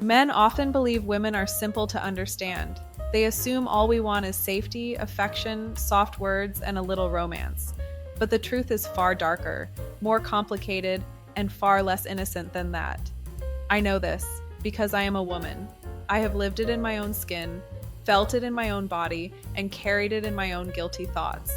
Men often believe women are simple to understand. They assume all we want is safety, affection, soft words, and a little romance. But the truth is far darker, more complicated, and far less innocent than that. I know this because I am a woman. I have lived it in my own skin, felt it in my own body, and carried it in my own guilty thoughts.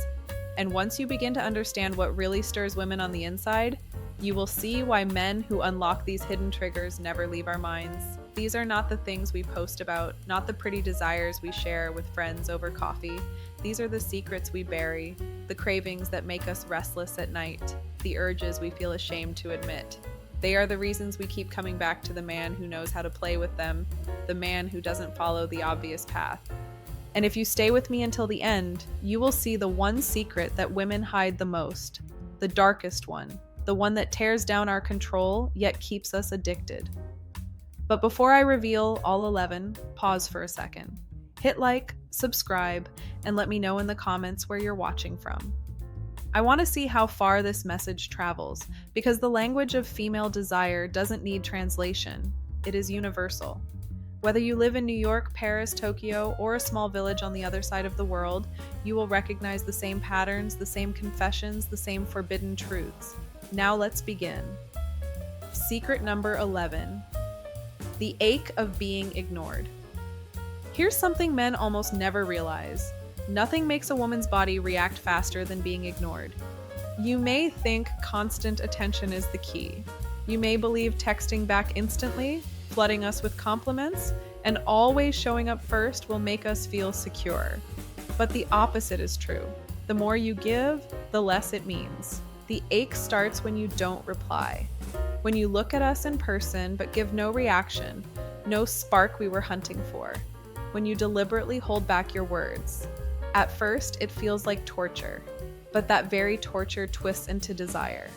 And once you begin to understand what really stirs women on the inside, you will see why men who unlock these hidden triggers never leave our minds. These are not the things we post about, not the pretty desires we share with friends over coffee. These are the secrets we bury, the cravings that make us restless at night, the urges we feel ashamed to admit. They are the reasons we keep coming back to the man who knows how to play with them, the man who doesn't follow the obvious path. And if you stay with me until the end, you will see the one secret that women hide the most, the darkest one, the one that tears down our control yet keeps us addicted. But before I reveal all 11, pause for a second. Hit like, subscribe, and let me know in the comments where you're watching from. I want to see how far this message travels, because the language of female desire doesn't need translation. It is universal. Whether you live in New York, Paris, Tokyo, or a small village on the other side of the world, you will recognize the same patterns, the same confessions, the same forbidden truths. Now let's begin. Secret number 11. The ache of being ignored. Here's something men almost never realize. Nothing makes a woman's body react faster than being ignored. You may think constant attention is the key. You may believe texting back instantly, flooding us with compliments, and always showing up first will make us feel secure. But the opposite is true. The more you give, the less it means. The ache starts when you don't reply. When you look at us in person but give no reaction, no spark we were hunting for. When you deliberately hold back your words. At first, it feels like torture, but that very torture twists into desire.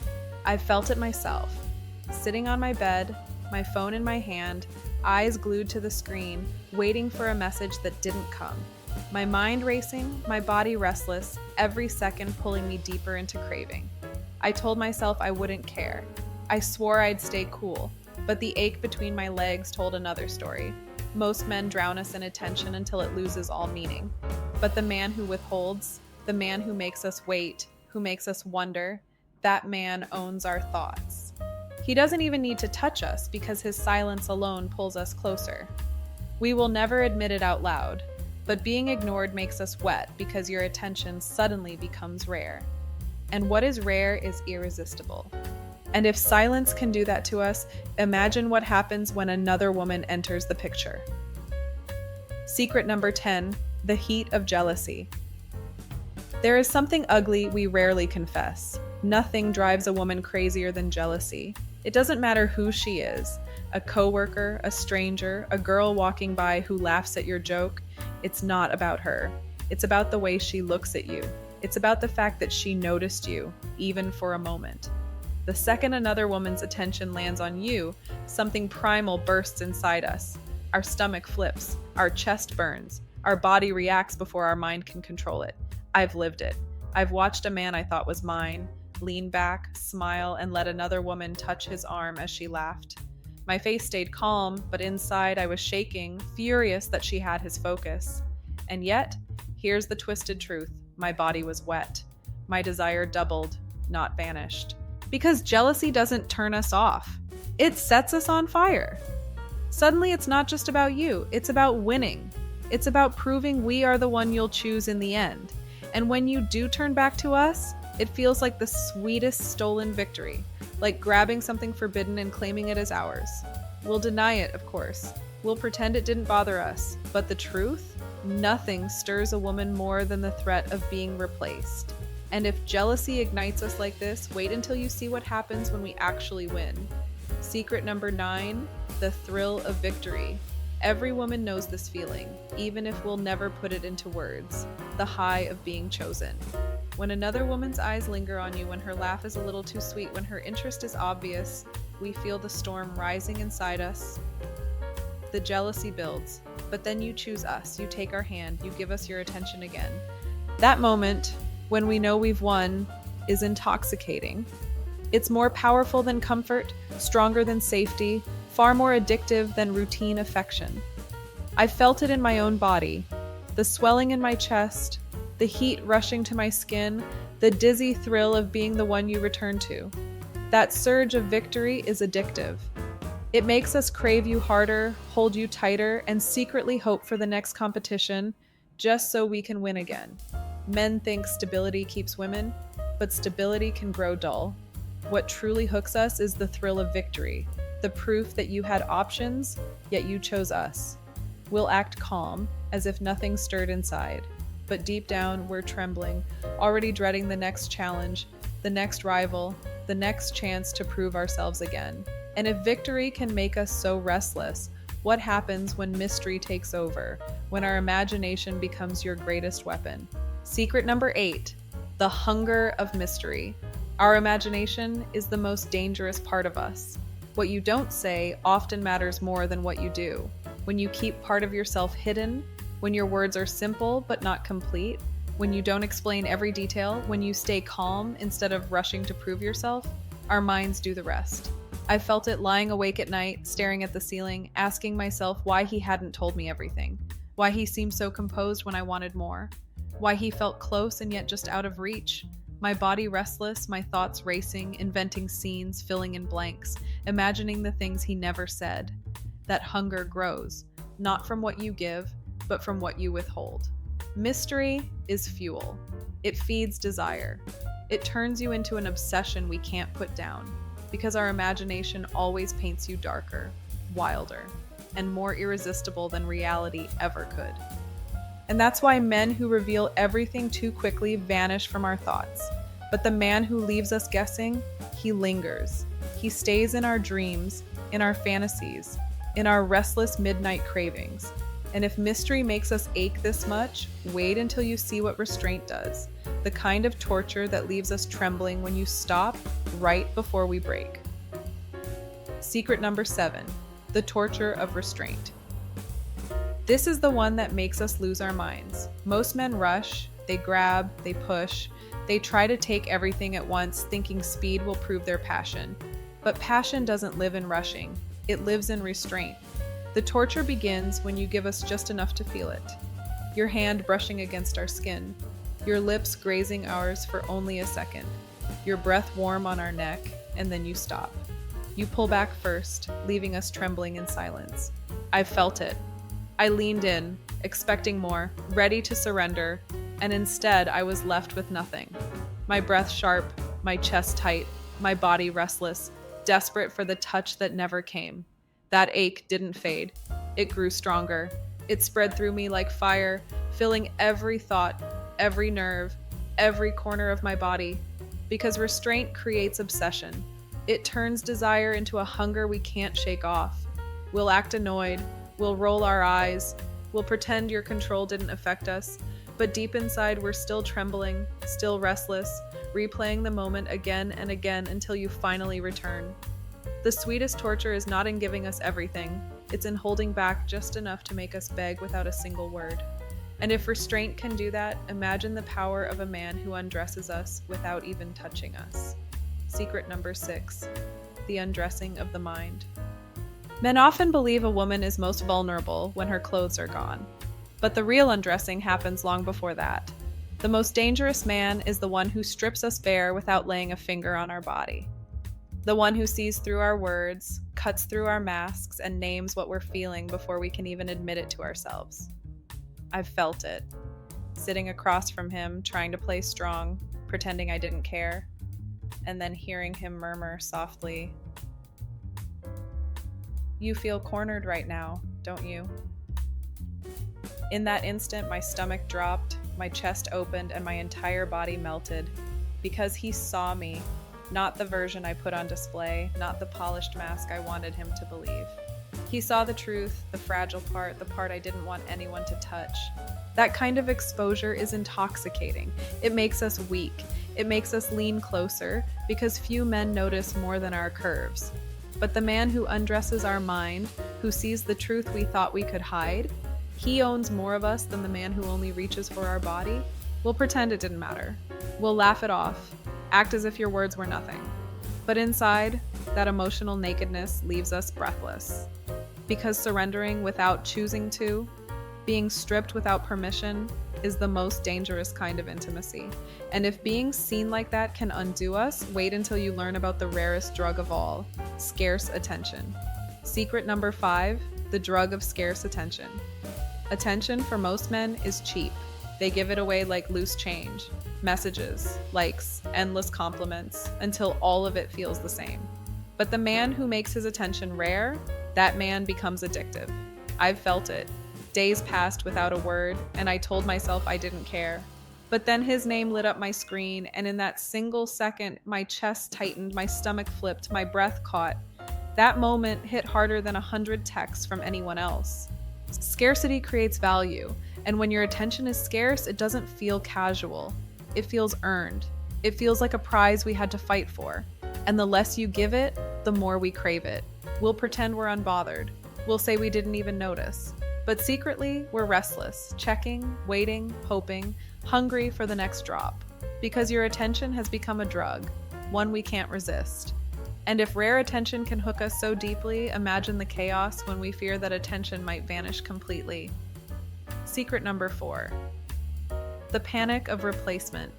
I've felt it myself. Sitting on my bed, my phone in my hand, eyes glued to the screen, waiting for a message that didn't come. My mind racing, my body restless, every second pulling me deeper into craving. I told myself I wouldn't care. I swore I'd stay cool, but the ache between my legs told another story. Most men drown us in attention until it loses all meaning. But the man who withholds, the man who makes us wait, who makes us wonder, that man owns our thoughts. He doesn't even need to touch us because his silence alone pulls us closer. We will never admit it out loud, but being ignored makes us wet because your attention suddenly becomes rare. And what is rare is irresistible. And if silence can do that to us, imagine what happens when another woman enters the picture. Secret number 10, the heat of jealousy. There is something ugly we rarely confess. Nothing drives a woman crazier than jealousy. It doesn't matter who she is, a coworker, a stranger, a girl walking by who laughs at your joke. It's not about her. It's about the way she looks at you. It's about the fact that she noticed you, even for a moment. The second another woman's attention lands on you, something primal bursts inside us. Our stomach flips, our chest burns, our body reacts before our mind can control it. I've lived it. I've watched a man I thought was mine lean back, smile, and let another woman touch his arm as she laughed. My face stayed calm, but inside I was shaking, furious that she had his focus. And yet, here's the twisted truth. My body was wet. My desire doubled, not vanished. Because jealousy doesn't turn us off. It sets us on fire. Suddenly, it's not just about you. It's about winning. It's about proving we are the one you'll choose in the end. And when you do turn back to us, it feels like the sweetest stolen victory, like grabbing something forbidden and claiming it as ours. We'll deny it, of course. We'll pretend it didn't bother us. But the truth? Nothing stirs a woman more than the threat of being replaced. And if jealousy ignites us like this, wait until you see what happens when we actually win. Secret number 9, the thrill of victory. Every woman knows this feeling, even if we'll never put it into words. The high of being chosen. When another woman's eyes linger on you, when her laugh is a little too sweet, when her interest is obvious, we feel the storm rising inside us. The jealousy builds, but then you choose us, you take our hand, you give us your attention again. That moment, when we know we've won, is intoxicating. It's more powerful than comfort, stronger than safety, far more addictive than routine affection. I felt it in my own body, the swelling in my chest, the heat rushing to my skin, the dizzy thrill of being the one you return to. That surge of victory is addictive. It makes us crave you harder, hold you tighter, and secretly hope for the next competition just so we can win again. Men think stability keeps women, but stability can grow dull. What truly hooks us is the thrill of victory, the proof that you had options, yet you chose us. We'll act calm, as if nothing stirred inside, but deep down we're trembling, already dreading the next challenge, the next rival, the next chance to prove ourselves again. And if victory can make us so restless, what happens when mystery takes over, when our imagination becomes your greatest weapon? Secret number 8, the hunger of mystery. Our imagination is the most dangerous part of us. What you don't say often matters more than what you do. When you keep part of yourself hidden, when your words are simple but not complete, when you don't explain every detail, when you stay calm instead of rushing to prove yourself, our minds do the rest. I felt it lying awake at night, staring at the ceiling, asking myself why he hadn't told me everything, why he seemed so composed when I wanted more, why he felt close and yet just out of reach. My body restless, my thoughts racing, inventing scenes, filling in blanks, imagining the things he never said. That hunger grows, not from what you give, but from what you withhold. Mystery is fuel. It feeds desire. It turns you into an obsession we can't put down, because our imagination always paints you darker, wilder, and more irresistible than reality ever could. And that's why men who reveal everything too quickly vanish from our thoughts. But the man who leaves us guessing, he lingers. He stays in our dreams, in our fantasies, in our restless midnight cravings. And if mystery makes us ache this much, wait until you see what restraint does. The kind of torture that leaves us trembling when you stop right before we break. Secret number 7, the torture of restraint. This is the one that makes us lose our minds. Most men rush, they grab, they push, they try to take everything at once, thinking speed will prove their passion. But passion doesn't live in rushing, it lives in restraint. The torture begins when you give us just enough to feel it. Your hand brushing against our skin, your lips grazing ours for only a second, your breath warm on our neck, and then you stop. You pull back first, leaving us trembling in silence. I felt it. I leaned in, expecting more, ready to surrender, and instead I was left with nothing. My breath sharp, my chest tight, my body restless, desperate for the touch that never came. That ache didn't fade. It grew stronger. It spread through me like fire, filling every thought, every nerve, every corner of my body. Because restraint creates obsession. It turns desire into a hunger we can't shake off. We'll act annoyed. We'll roll our eyes. We'll pretend your control didn't affect us. But deep inside, we're still trembling, still restless, replaying the moment again and again until you finally return. The sweetest torture is not in giving us everything. It's in holding back just enough to make us beg without a single word. And if restraint can do that, imagine the power of a man who undresses us without even touching us. Secret number 6, the undressing of the mind. Men often believe a woman is most vulnerable when her clothes are gone. But the real undressing happens long before that. The most dangerous man is the one who strips us bare without laying a finger on our body. The one who sees through our words, cuts through our masks, and names what we're feeling before we can even admit it to ourselves. I've felt it. Sitting across from him, trying to play strong, pretending I didn't care, and then hearing him murmur softly, "You feel cornered right now, don't you?" In that instant, my stomach dropped, my chest opened, and my entire body melted, because he saw me, not the version I put on display, not the polished mask I wanted him to believe. He saw the truth, the fragile part, the part I didn't want anyone to touch. That kind of exposure is intoxicating. It makes us weak. It makes us lean closer, because few men notice more than our curves. But the man who undresses our mind, who sees the truth we thought we could hide, he owns more of us than the man who only reaches for our body. We'll pretend it didn't matter. We'll laugh it off, act as if your words were nothing. But inside, that emotional nakedness leaves us breathless. Because surrendering without choosing to, being stripped without permission, is the most dangerous kind of intimacy. And if being seen like that can undo us, wait until you learn about the rarest drug of all, scarce attention. Secret number 5, the drug of scarce attention. Attention for most men is cheap. They give it away like loose change, messages, likes, endless compliments, until all of it feels the same. But the man who makes his attention rare, that man becomes addictive. I've felt it. Days passed without a word, and I told myself I didn't care. But then his name lit up my screen, and in that single second, my chest tightened, my stomach flipped, my breath caught. That moment hit harder than 100 texts from anyone else. Scarcity creates value, and when your attention is scarce, it doesn't feel casual. It feels earned. It feels like a prize we had to fight for. And the less you give it, the more we crave it. We'll pretend we're unbothered. We'll say we didn't even notice. But secretly, we're restless, checking, waiting, hoping, hungry for the next drop. Because your attention has become a drug, one we can't resist. And if rare attention can hook us so deeply, imagine the chaos when we fear that attention might vanish completely. Secret number 4. The panic of replacement.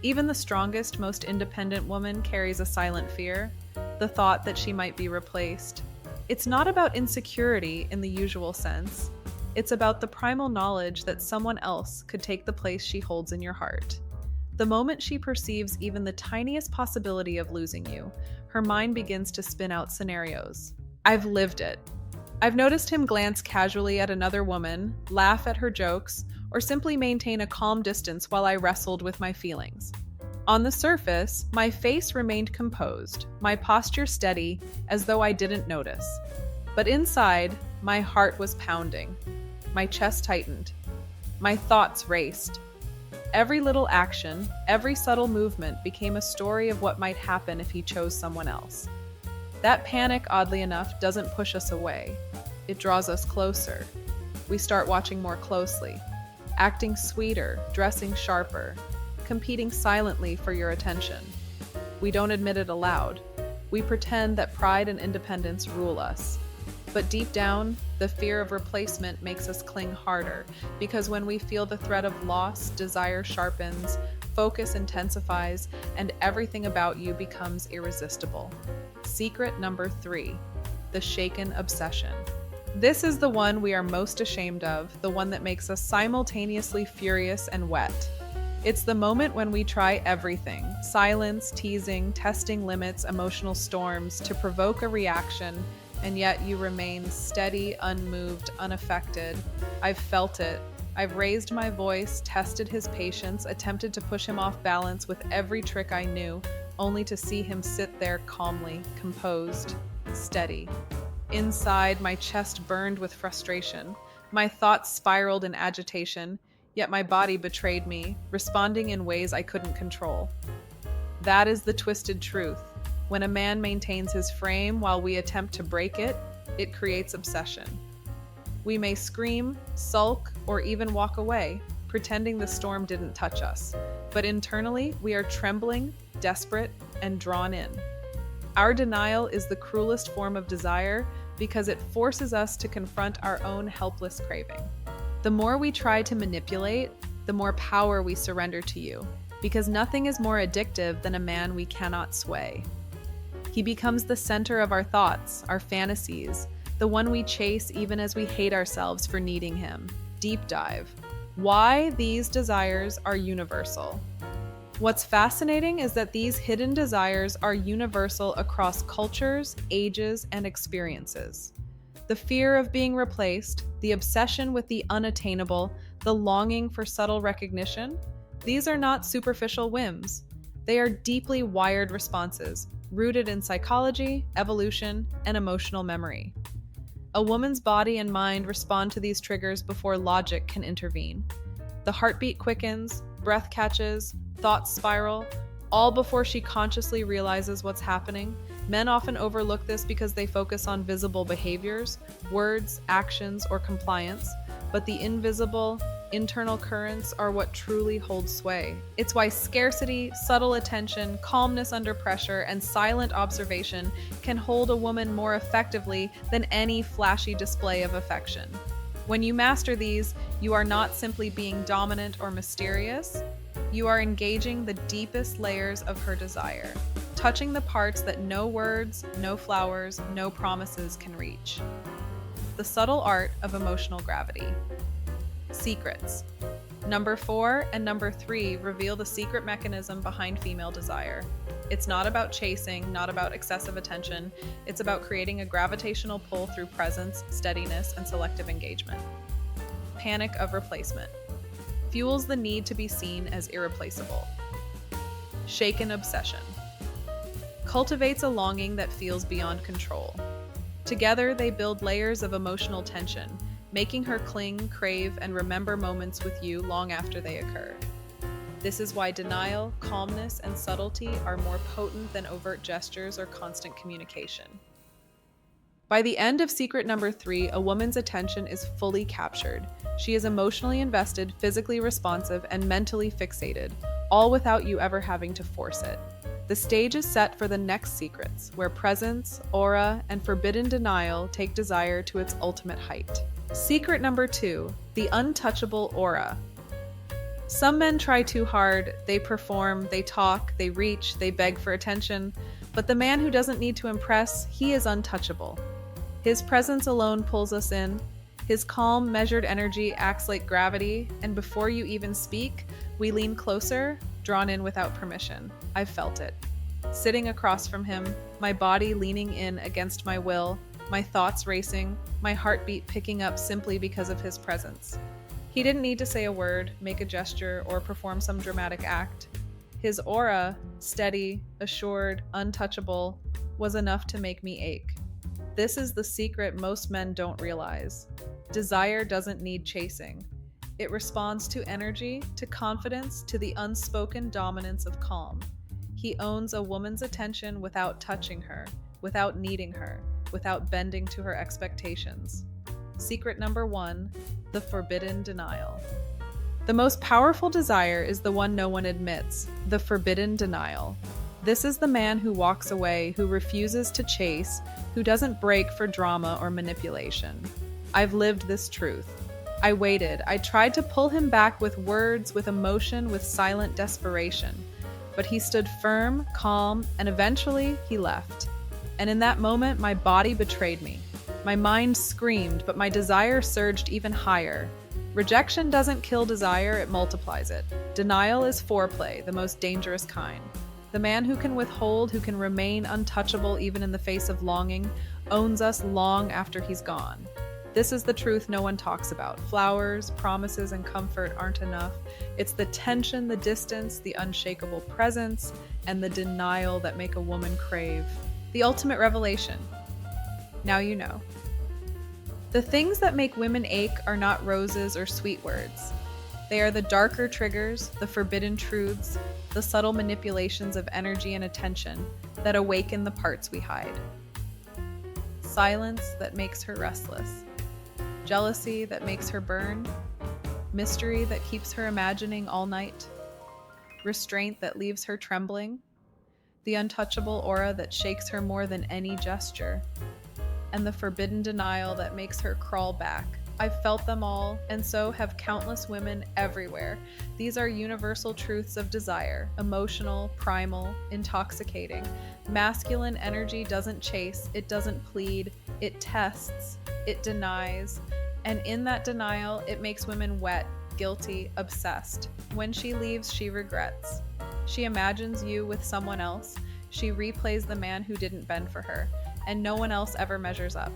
Even the strongest, most independent woman carries a silent fear, the thought that she might be replaced. It's not about insecurity in the usual sense. It's about the primal knowledge that someone else could take the place she holds in your heart. The moment she perceives even the tiniest possibility of losing you, her mind begins to spin out scenarios. I've lived it. I've noticed him glance casually at another woman, laugh at her jokes, or simply maintain a calm distance while I wrestled with my feelings. On the surface, my face remained composed, my posture steady, as though I didn't notice. But inside, my heart was pounding. My chest tightened. My thoughts raced. Every little action, every subtle movement became a story of what might happen if he chose someone else. That panic, oddly enough, doesn't push us away. It draws us closer. We start watching more closely, acting sweeter, dressing sharper, competing silently for your attention. We don't admit it aloud. We pretend that pride and independence rule us. But deep down, the fear of replacement makes us cling harder, because when we feel the threat of loss, desire sharpens, focus intensifies, and everything about you becomes irresistible. Secret number 3, the shaken obsession. This is the one we are most ashamed of, the one that makes us simultaneously furious and wet. It's the moment when we try everything, silence, teasing, testing limits, emotional storms, to provoke a reaction, and yet you remain steady, unmoved, unaffected. I've felt it. I've raised my voice, tested his patience, attempted to push him off balance with every trick I knew, only to see him sit there calmly, composed, steady. Inside, my chest burned with frustration. My thoughts spiraled in agitation, yet my body betrayed me, responding in ways I couldn't control. That is the twisted truth. When a man maintains his frame while we attempt to break it, it creates obsession. We may scream, sulk, or even walk away, pretending the storm didn't touch us. But internally, we are trembling, desperate, and drawn in. Our denial is the cruelest form of desire because it forces us to confront our own helpless craving. The more we try to manipulate, the more power we surrender to you, because nothing is more addictive than a man we cannot sway. He becomes the center of our thoughts, our fantasies, the one we chase even as we hate ourselves for needing him. Deep dive. Why these desires are universal. What's fascinating is that these hidden desires are universal across cultures, ages, and experiences. The fear of being replaced, the obsession with the unattainable, the longing for subtle recognition, these are not superficial whims. They are deeply wired responses, rooted in psychology, evolution, and emotional memory. A woman's body and mind respond to these triggers before logic can intervene. The heartbeat quickens, breath catches, thoughts spiral, all before she consciously realizes what's happening. Men often overlook this because they focus on visible behaviors, words, actions, or compliance, but the invisible, internal currents are what truly hold sway. It's why scarcity, subtle attention, calmness under pressure, and silent observation can hold a woman more effectively than any flashy display of affection. When you master these, you are not simply being dominant or mysterious, you are engaging the deepest layers of her desire, touching the parts that no words, no flowers, no promises can reach. The subtle art of emotional gravity. Secrets. Number 4 and number 3 reveal the secret mechanism behind female desire. It's not about chasing, not about excessive attention. It's about creating a gravitational pull through presence, steadiness, and selective engagement. Panic of replacement. Fuels the need to be seen as irreplaceable. Shaken obsession. Cultivates a longing that feels beyond control. Together, they build layers of emotional tension, making her cling, crave, and remember moments with you long after they occur. This is why denial, calmness, and subtlety are more potent than overt gestures or constant communication. By the end of secret number 3, a woman's attention is fully captured. She is emotionally invested, physically responsive, and mentally fixated, all without you ever having to force it. The stage is set for the next secrets, where presence, aura, and forbidden denial take desire to its ultimate height. Secret number 2, the untouchable aura. Some men try too hard, they perform, they talk, they reach, they beg for attention, but the man who doesn't need to impress, he is untouchable. His presence alone pulls us in. His calm, measured energy acts like gravity, and before you even speak, we lean closer, drawn in without permission. I've felt it. Sitting across from him, my body leaning in against my will, my thoughts racing, my heartbeat picking up simply because of his presence. He didn't need to say a word, make a gesture, or perform some dramatic act. His aura, steady, assured, untouchable, was enough to make me ache. This is the secret most men don't realize. Desire doesn't need chasing. It responds to energy, to confidence, to the unspoken dominance of calm. He owns a woman's attention without touching her, without needing her, without bending to her expectations. Secret number 1, the forbidden denial. The most powerful desire is the one no one admits, the forbidden denial. This is the man who walks away, who refuses to chase, who doesn't break for drama or manipulation. I've lived this truth. I waited. I tried to pull him back with words, with emotion, with silent desperation. But he stood firm, calm, and eventually he left. And in that moment, my body betrayed me. My mind screamed, but my desire surged even higher. Rejection doesn't kill desire, it multiplies it. Denial is foreplay, the most dangerous kind. The man who can withhold, who can remain untouchable even in the face of longing, owns us long after he's gone. This is the truth no one talks about. Flowers, promises, and comfort aren't enough. It's the tension, the distance, the unshakable presence, and the denial that make a woman crave. The ultimate revelation. Now you know. The things that make women ache are not roses or sweet words. They are the darker triggers, the forbidden truths, the subtle manipulations of energy and attention that awaken the parts we hide. Silence that makes her restless. Jealousy that makes her burn. Mystery that keeps her imagining all night. Restraint that leaves her trembling. The untouchable aura that shakes her more than any gesture. And the forbidden denial that makes her crawl back. I've felt them all, and so have countless women everywhere. These are universal truths of desire, emotional, primal, intoxicating. Masculine energy doesn't chase, it doesn't plead, it tests, it denies, and in that denial, it makes women wet, guilty, obsessed. When she leaves, she regrets. She imagines you with someone else. She replays the man who didn't bend for her, and no one else ever measures up.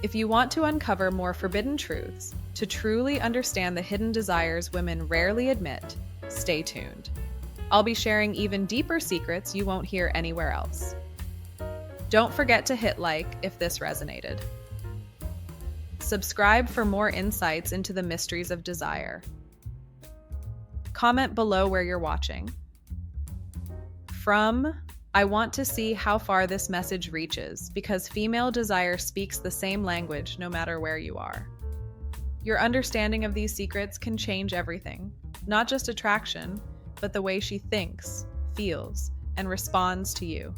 If you want to uncover more forbidden truths, to truly understand the hidden desires women rarely admit, stay tuned. I'll be sharing even deeper secrets you won't hear anywhere else. Don't forget to hit like if this resonated. Subscribe for more insights into the mysteries of desire. Comment below where you're watching. I want to see how far this message reaches because female desire speaks the same language no matter where you are. Your understanding of these secrets can change everything, not just attraction, but the way she thinks, feels, and responds to you.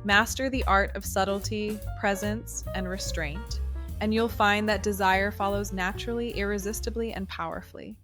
Master the art of subtlety, presence, and restraint, and you'll find that desire follows naturally, irresistibly, and powerfully.